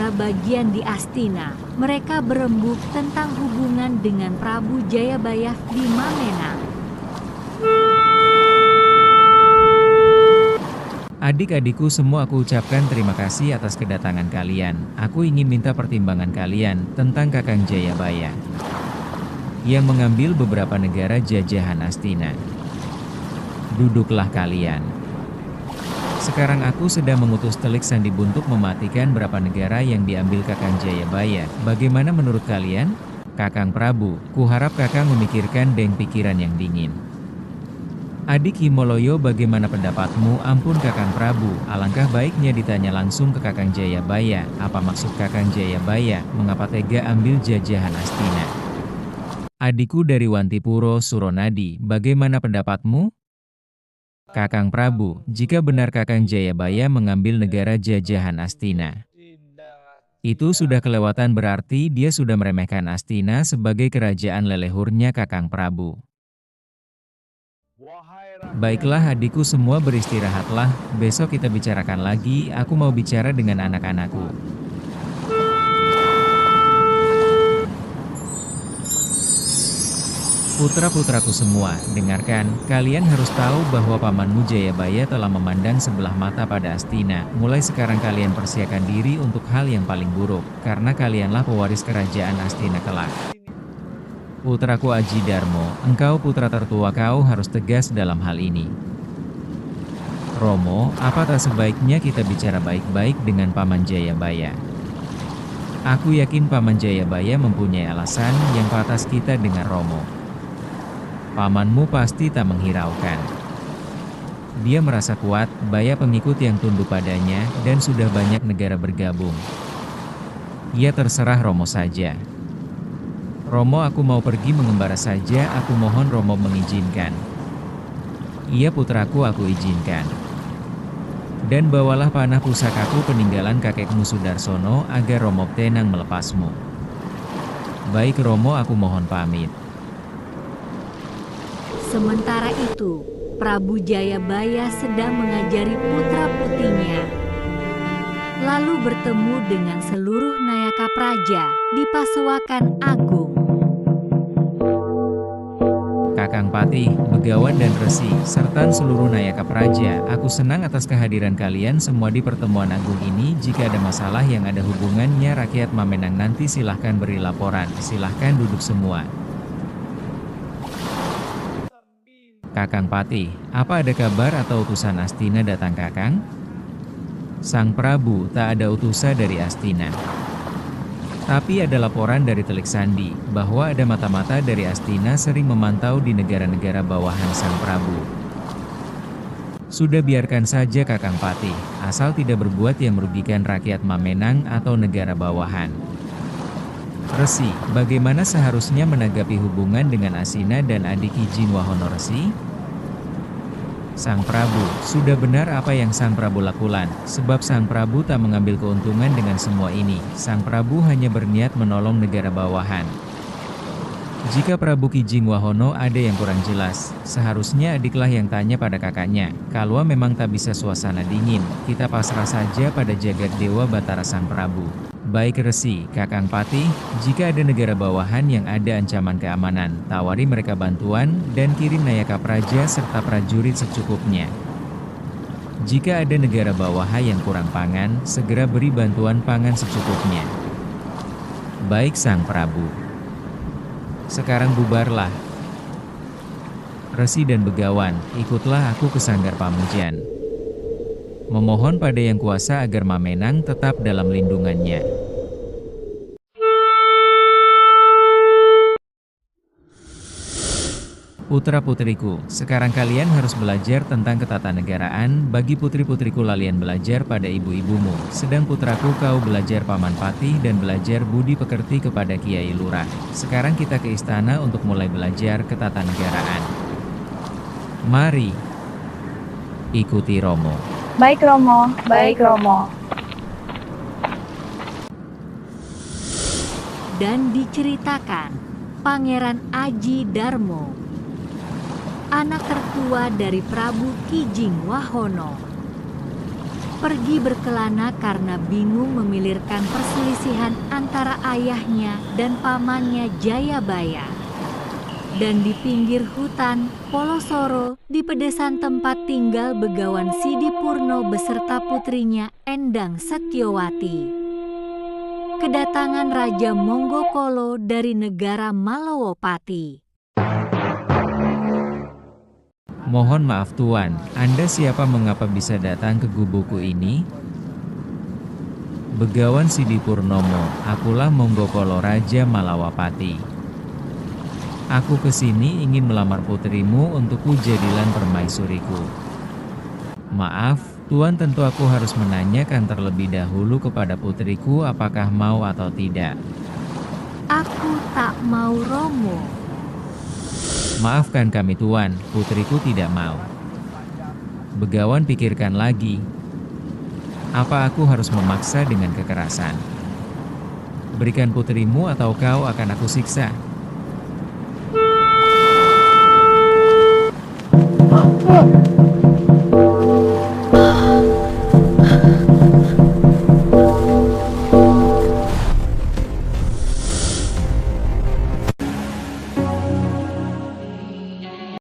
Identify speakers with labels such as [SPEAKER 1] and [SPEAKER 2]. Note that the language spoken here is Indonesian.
[SPEAKER 1] negara bagian di Astina. Mereka berembuk tentang hubungan dengan Prabu Jayabaya di Mamenang.
[SPEAKER 2] Adik-adikku semua, aku ucapkan terima kasih atas kedatangan kalian. Aku ingin minta pertimbangan kalian tentang Kakang Jayabaya yang mengambil beberapa negara jajahan Astina. Duduklah kalian. Sekarang aku sedang mengutus Telik Sandi untuk mematikan beberapa negara yang diambil Kakang Jayabaya. Bagaimana menurut kalian? Kakang Prabu, kuharap Kakang memikirkan dengan pikiran yang dingin. Adik Himoloyo, bagaimana pendapatmu? Ampun Kakang Prabu, alangkah baiknya ditanya langsung ke Kakang Jayabaya. Apa maksud Kakang Jayabaya? Mengapa tega ambil jajahan Astina? Adikku dari Wantipuro Suronadi, bagaimana pendapatmu? Kakang Prabu, jika benar Kakang Jayabaya mengambil negara jajahan Astina, itu sudah kelewatan, berarti dia sudah meremehkan Astina sebagai kerajaan leluhurnya Kakang Prabu. Baiklah adikku semua, beristirahatlah, besok kita bicarakan lagi, aku mau bicara dengan anak-anakku. Putra-putraku semua, dengarkan, kalian harus tahu bahwa pamanmu Jayabaya telah memandang sebelah mata pada Astina. Mulai sekarang kalian persiapkan diri untuk hal yang paling buruk, karena kalianlah pewaris kerajaan Astina kelak. Putraku Aji Darmo, engkau putra tertua, kau harus tegas dalam hal ini. Romo, apa tak sebaiknya kita bicara baik-baik dengan Paman Jayabaya? Aku yakin Paman Jayabaya mempunyai alasan yang pantas kita dengar Romo. Pamanmu pasti tak menghiraukan. Dia merasa kuat, banyak pengikut yang tunduk padanya, dan sudah banyak negara bergabung. Ya terserah Romo saja. Romo, aku mau pergi mengembara saja, aku mohon Romo mengizinkan. Iya putraku, aku izinkan. Dan bawalah panah pusakaku peninggalan kakekmu Sudarsono agar Romo tenang melepasmu. Baik Romo, aku mohon pamit.
[SPEAKER 1] Sementara itu, Prabu Jayabaya sedang mengajari putra-putrinya, lalu bertemu dengan seluruh Nayaka Praja di Pasewakan Agung.
[SPEAKER 2] Kakang Patih, Begawan dan Resi, serta seluruh Nayaka Praja, aku senang atas kehadiran kalian semua di pertemuan agung ini. Jika ada masalah yang ada hubungannya rakyat Mamenang nanti silahkan beri laporan, silahkan duduk semua. Kakang Patih, apa ada kabar atau utusan Astina datang Kakang? Sang Prabu, tak ada utusan dari Astina. Tapi ada laporan dari Telik Sandi, bahwa ada mata-mata dari Astina sering memantau di negara-negara bawahan Sang Prabu. Sudah biarkan saja Kakang Patih, asal tidak berbuat yang merugikan rakyat Mamenang atau negara bawahan. Resi, bagaimana seharusnya menanggapi hubungan dengan Asina dan adik Kijing Wahono Resi? Sang Prabu, sudah benar apa yang Sang Prabu lakukan, sebab Sang Prabu tak mengambil keuntungan dengan semua ini. Sang Prabu hanya berniat menolong negara bawahan. Jika Prabu Kijing Wahono ada yang kurang jelas, seharusnya adiklah yang tanya pada kakaknya. Kalau memang tak bisa suasana dingin, kita pasrah saja pada jagat Dewa Batara Sang Prabu. Baik Resi, Kakang Patih, jika ada negara bawahan yang ada ancaman keamanan, tawari mereka bantuan, dan kirim Nayaka Praja serta prajurit secukupnya. Jika ada negara bawahan yang kurang pangan, segera beri bantuan pangan secukupnya. Baik Sang Prabu. Sekarang bubarlah. Resi dan Begawan, ikutlah aku ke Sanggar Pamujan. Memohon pada Yang Kuasa agar Mamenang tetap dalam lindungannya. Putra-putriku, sekarang kalian harus belajar tentang ketatanegaraan. Bagi putri-putriku kalian belajar pada ibu-ibumu, sedang putraku kau belajar Paman Patih dan belajar budi pekerti kepada Kiai Lurah. Sekarang kita ke istana untuk mulai belajar ketatanegaraan. Mari, ikuti Romo.
[SPEAKER 3] Baik Romo, baik Romo.
[SPEAKER 1] Dan diceritakan, Pangeran Aji Darmo, anak tertua dari Prabu Kijing Wahono, pergi berkelana karena bingung memilirkan perselisihan antara ayahnya dan pamannya Jayabaya. Dan di pinggir hutan Polosoro, di pedesan tempat tinggal Begawan Sidipurno beserta putrinya Endang Setyowati. Kedatangan Raja Monggokolo dari negara Malowopati.
[SPEAKER 2] Mohon maaf Tuan, Anda siapa mengapa bisa datang ke gubuku ini? Begawan Sidipurnomo, akulah Monggokolo Raja Malawapati. Aku kesini ingin melamar putrimu untukku jadilan permaisuriku. Maaf, Tuan, tentu aku harus menanyakan terlebih dahulu kepada putriku apakah mau atau tidak.
[SPEAKER 1] Aku tak mau, Romo.
[SPEAKER 2] Maafkan kami Tuan, putriku tidak mau. Begawan pikirkan lagi. Apa aku harus memaksa dengan kekerasan? Berikan putrimu atau kau akan aku siksa.